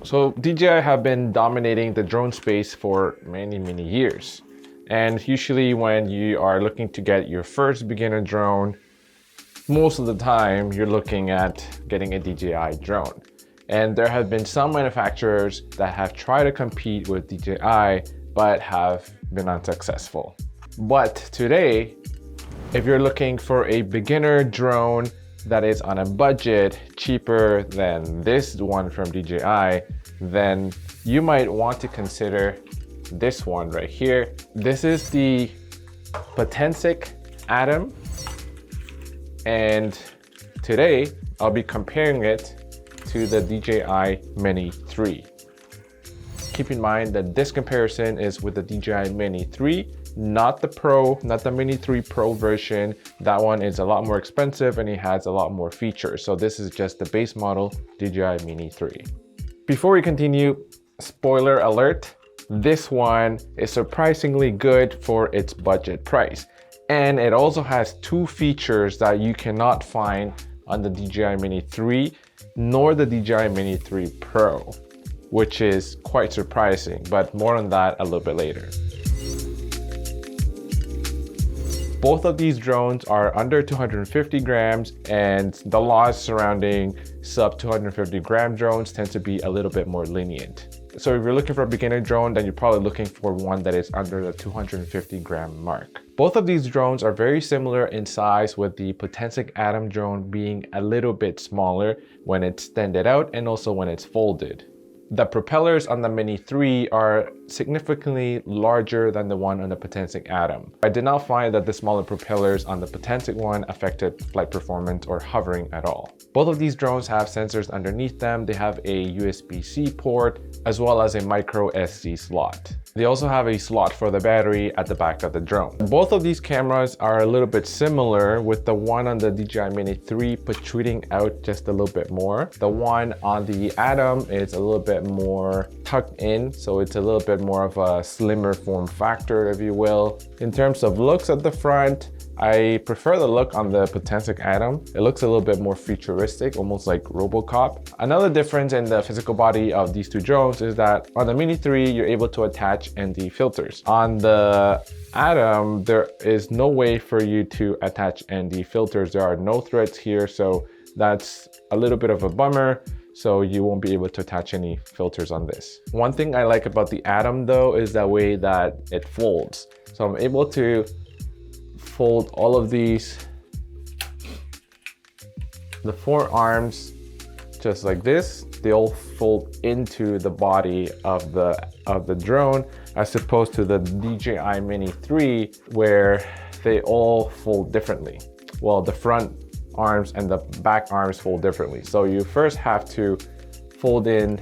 So DJI have been dominating the drone space for many years. And usually when you are looking to get your first beginner drone, most of the time you're looking at getting a DJI drone. And there have been some manufacturers that have tried to compete with DJI, but have been unsuccessful. But today, if you're looking for a beginner drone that is on a budget cheaper than this one from DJI, then you might want to consider this one right here. This is the Potensic Atom, and today I'll be comparing it to the DJI Mini 3. Keep in mind that this comparison is with the DJI Mini 3, not the Pro, not the Mini 3 Pro version. That one is a lot more expensive and it has a lot more features. So this is just the base model DJI Mini 3. Before we continue, spoiler alert, this one is surprisingly good for its budget price. And it also has two features that you cannot find on the DJI Mini 3 nor the DJI Mini 3 Pro, which is quite surprising, but more on that a little bit later. Both of these drones are under 250 grams, and the laws surrounding sub 250 gram drones tend to be a little bit more lenient. So if you're looking for a beginner drone, then you're probably looking for one that is under the 250 gram mark. Both of these drones are very similar in size, with the Potensic Atom drone being a little bit smaller when it's extended out and also when it's folded. The propellers on the Mini 3 are significantly larger than the one on the Potensic Atom. I did not find that the smaller propellers on the Potensic one affected flight performance or hovering at all. Both of these drones have sensors underneath them. They have a USB-C port as well as a micro SD slot. They also have a slot for the battery at the back of the drone. Both of these cameras are a little bit similar, with the one on the DJI Mini 3 protruding out just a little bit more. The one on the Atom is a little bit more tucked in, so it's a little bit more of a slimmer form factor, if you will. In terms of looks at the front, I prefer the look on the Potensic Atom. It looks a little bit more futuristic, almost like RoboCop. Another difference in the physical body of these two drones is that on the Mini 3, you're able to attach ND filters. On the Atom, there is no way for you to attach ND filters. There are no threads here, so that's a little bit of a bummer. So you won't be able to attach any filters on this. One thing I like about the Atom though is the way that it folds. So I'm able to fold all of these, the four arms, just like this. They all fold into the body of the drone, as opposed to the DJI Mini 3 where they all fold differently. Well, the front arms and the back arms fold differently. So you first have to fold in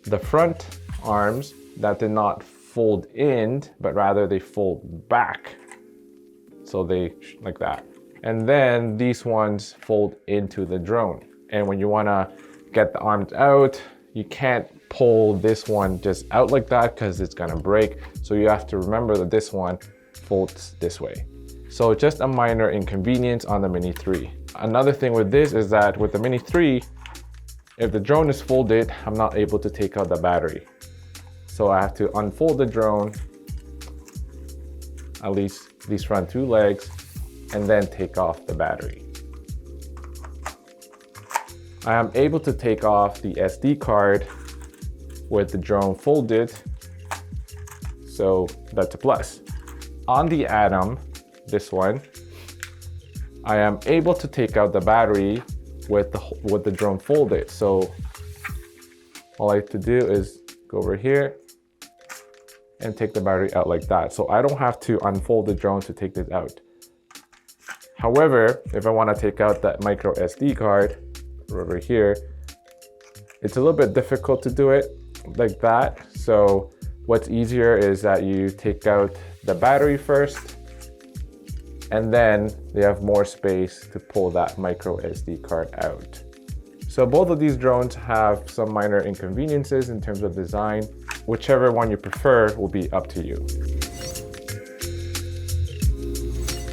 the front arms that did not fold in, but rather they fold back. So they like that. And then these ones fold into the drone. And when you wanna get the arms out, you can't pull this one just out like that because it's gonna break. So you have to remember that this one folds this way. So just a minor inconvenience on the Mini 3. Another thing with this is that with the Mini 3, if the drone is folded, I'm not able to take out the battery. So I have to unfold the drone, at least these front two legs, and then take off the battery. I am able to take off the SD card with the drone folded, so that's a plus. On the Atom, this one, I am able to take out the battery with the drone folded. So all I have to do is go over here and take the battery out like that. So I don't have to unfold the drone to take this out. However, if I want to take out that micro SD card over here, it's a little bit difficult to do it like that. So what's easier is that you take out the battery first, and then they have more space to pull that micro SD card out. So both of these drones have some minor inconveniences in terms of design. Whichever one you prefer will be up to you.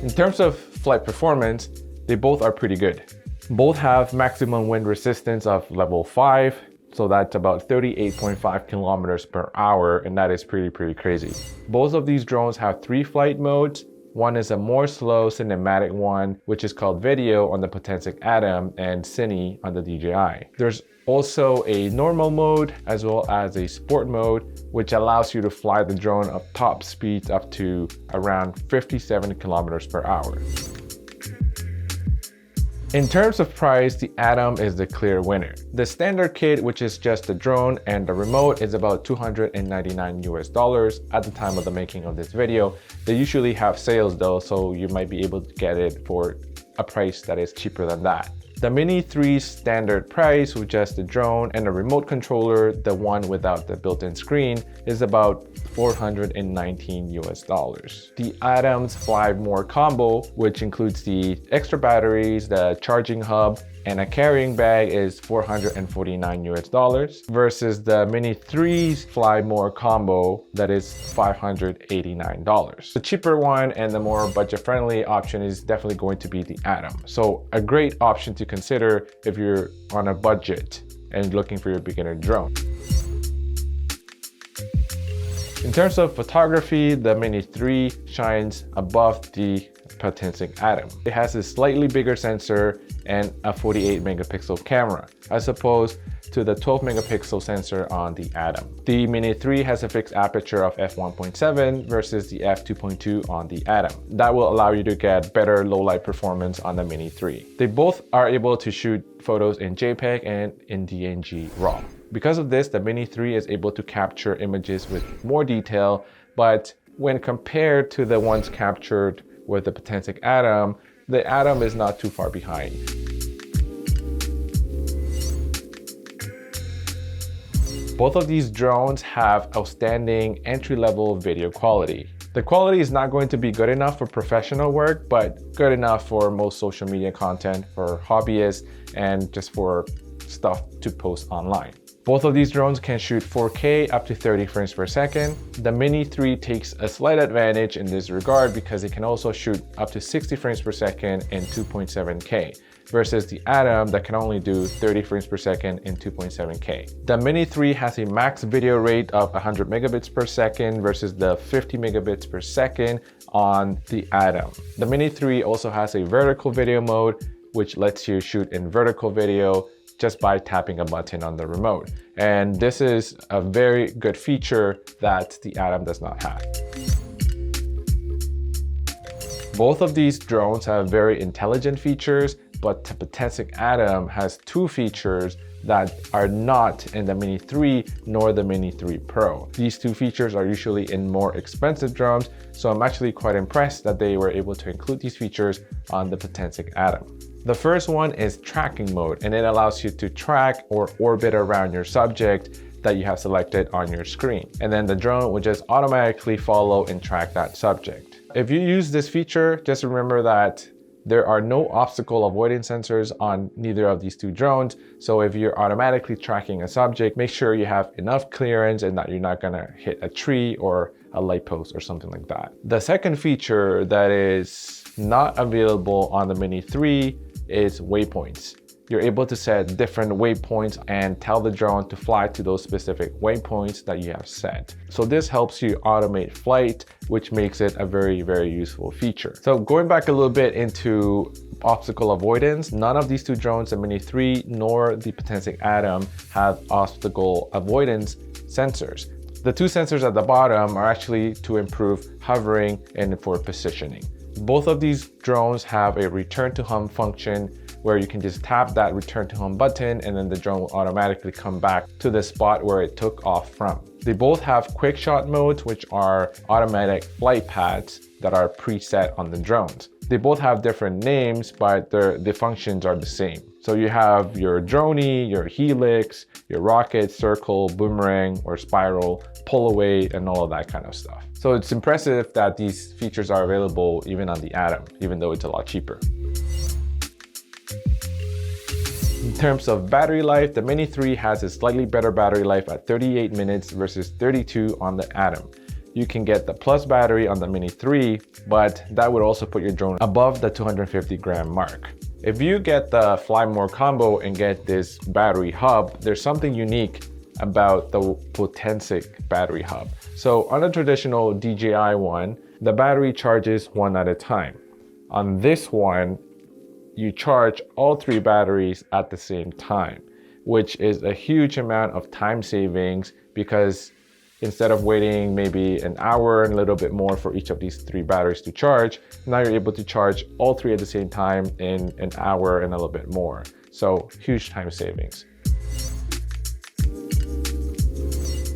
In terms of flight performance, they both are pretty good. Both have maximum wind resistance of level 5. So that's about 38.5 kilometers per hour, and that is pretty crazy. Both of these drones have 3 flight modes. One is a more slow cinematic one, which is called video on the Potensic Atom and Cine on the DJI. There's also a normal mode as well as a sport mode, which allows you to fly the drone at top speeds up to around 57 kilometers per hour. In terms of price, the Atom is the clear winner. The standard kit, which is just the drone and the remote, is about $299 US at the time of the making of this video. They usually have sales though, so you might be able to get it for a price that is cheaper than that. The Mini 3's standard price with just the drone and the remote controller, the one without the built-in screen, is about $419 US. The Atom's Fly More combo, which includes the extra batteries, the charging hub, and a carrying bag, is $449 US versus the Mini 3's Fly More combo that is $589. The cheaper one and the more budget-friendly option is definitely going to be the Atom. So a great option to consider if you're on a budget and looking for your beginner drone. In terms of photography, the Mini 3 shines above the Potensic Atom. It has a slightly bigger sensor and a 48 megapixel camera, as opposed to the 12 megapixel sensor on the Atom. The Mini 3 has a fixed aperture of f1.7 versus the f2.2 on the Atom. That will allow you to get better low light performance on the Mini 3. They both are able to shoot photos in JPEG and in DNG RAW. Because of this, the Mini 3 is able to capture images with more detail, but when compared to the ones captured with the Potensic Atom, the Atom is not too far behind. Both of these drones have outstanding entry-level video quality. The quality is not going to be good enough for professional work, but good enough for most social media content, for hobbyists, and just for stuff to post online. Both of these drones can shoot 4K up to 30 frames per second. The Mini 3 takes a slight advantage in this regard because it can also shoot up to 60 frames per second in 2.7K versus the Atom that can only do 30 frames per second in 2.7K. The Mini 3 has a max video rate of 100 megabits per second versus the 50 megabits per second on the Atom. The Mini 3 also has a vertical video mode, which lets you shoot in vertical video just by tapping a button on the remote. And this is a very good feature that the Atom does not have. Both of these drones have very intelligent features, but the Potensic Atom has 2 features that are not in the Mini 3 nor the Mini 3 Pro. These 2 features are usually in more expensive drones, so I'm actually quite impressed that they were able to include these features on the Potensic Atom. The first one is tracking mode, and it allows you to track or orbit around your subject that you have selected on your screen. And then the drone will just automatically follow and track that subject. If you use this feature, just remember that there are no obstacle avoidance sensors on neither of these 2 drones. So if you're automatically tracking a subject, make sure you have enough clearance and that you're not gonna hit a tree or a light post or something like that. The second feature that is not available on the Mini 3 is waypoints. You're able to set different waypoints and tell the drone to fly to those specific waypoints that you have set. So this helps you automate flight, which makes it a very useful feature. So going back a little bit into obstacle avoidance, none of these 2 drones, the Mini 3 nor the Potensic Atom, have obstacle avoidance sensors. The 2 sensors at the bottom are actually to improve hovering and for positioning. Both of these drones have a return to home function where you can just tap that return to home button and then the drone will automatically come back to the spot where it took off from. They both have quick shot modes, which are automatic flight paths that are preset on the drones. They both have different names, but the functions are the same. So you have your droney, your helix, your rocket, circle, boomerang, or spiral, pull away, and all of that kind of stuff. So it's impressive that these features are available even on the Atom, even though it's a lot cheaper. In terms of battery life, the Mini 3 has a slightly better battery life at 38 minutes versus 32 on the Atom. You can get the Plus battery on the Mini 3, but that would also put your drone above the 250 gram mark. If you get the Fly More combo and get this battery hub, there's something unique about the Potensic battery hub. So on a traditional DJI one, the battery charges one at a time. On this one, you charge all 3 batteries at the same time, which is a huge amount of time savings, because instead of waiting maybe an hour and a little bit more for each of these 3 batteries to charge, now you're able to charge all 3 at the same time in an hour and a little bit more. So huge time savings.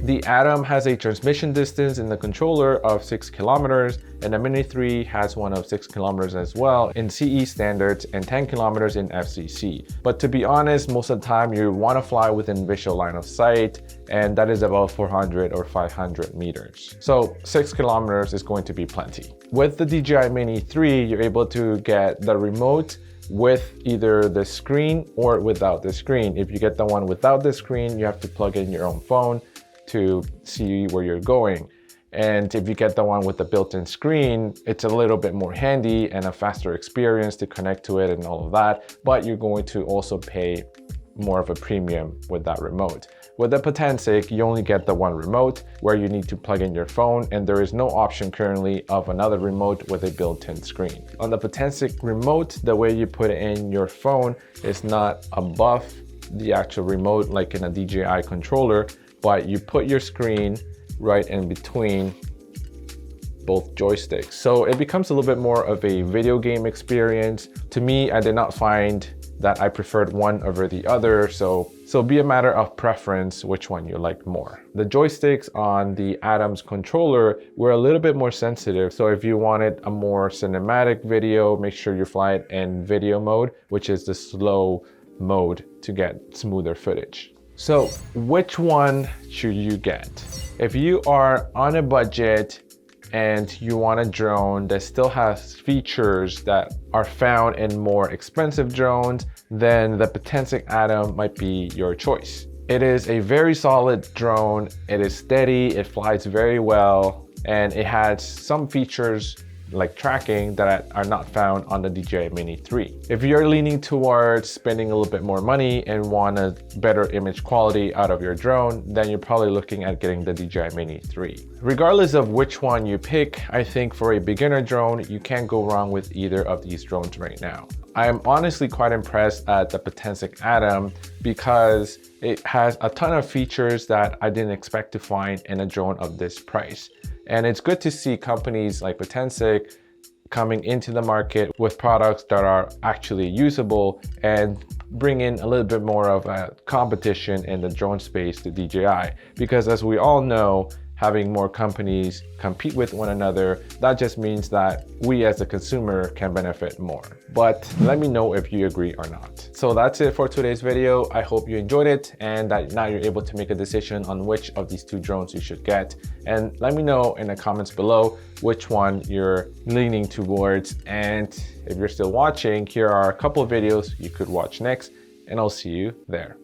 The Atom has a transmission distance in the controller of 6 kilometers, and the Mini 3 has one of 6 kilometers as well in CE standards and 10 kilometers in FCC. But to be honest, most of the time you want to fly within visual line of sight, and that is about 400 or 500 meters. So 6 kilometers is going to be plenty. With the DJI Mini 3, you're able to get the remote with either the screen or without the screen. If you get the one without the screen, you have to plug in your own phone to see where you're going. And if you get the one with the built-in screen, it's a little bit more handy and a faster experience to connect to it and all of that, but you're going to also pay more of a premium with that remote. With the Potensic, you only get the one remote where you need to plug in your phone, and there is no option currently of another remote with a built-in screen. On the Potensic remote, the way you put in your phone is not above the actual remote like in a DJI controller, but you put your screen right in between both joysticks. So it becomes a little bit more of a video game experience. To me, I did not find that I preferred one over the other, so be a matter of preference which one you like more. The joysticks on the Atom's controller were a little bit more sensitive, so if you wanted a more cinematic video, make sure you fly it in video mode, which is the slow mode to get smoother footage. So which one should you get? If you are on a budget and you want a drone that still has features that are found in more expensive drones, then the Potensic Atom might be your choice. It is a very solid drone, it is steady, it flies very well, and it has some features like tracking that are not found on the DJI Mini 3. If you're leaning towards spending a little bit more money and want a better image quality out of your drone, then you're probably looking at getting the DJI Mini 3. Regardless of which one you pick, I think for a beginner drone, you can't go wrong with either of these drones right now. I am honestly quite impressed at the Potensic Atom because it has a ton of features that I didn't expect to find in a drone of this price. And it's good to see companies like Potensic coming into the market with products that are actually usable and bring in a little bit more of a competition in the drone space to DJI. Because as we all know, having more companies compete with one another, that just means that we as a consumer can benefit more. But let me know if you agree or not. So that's it for today's video. I hope you enjoyed it and that now you're able to make a decision on which of these 2 drones you should get. And let me know in the comments below which one you're leaning towards. And if you're still watching, here are a couple of videos you could watch next, and I'll see you there.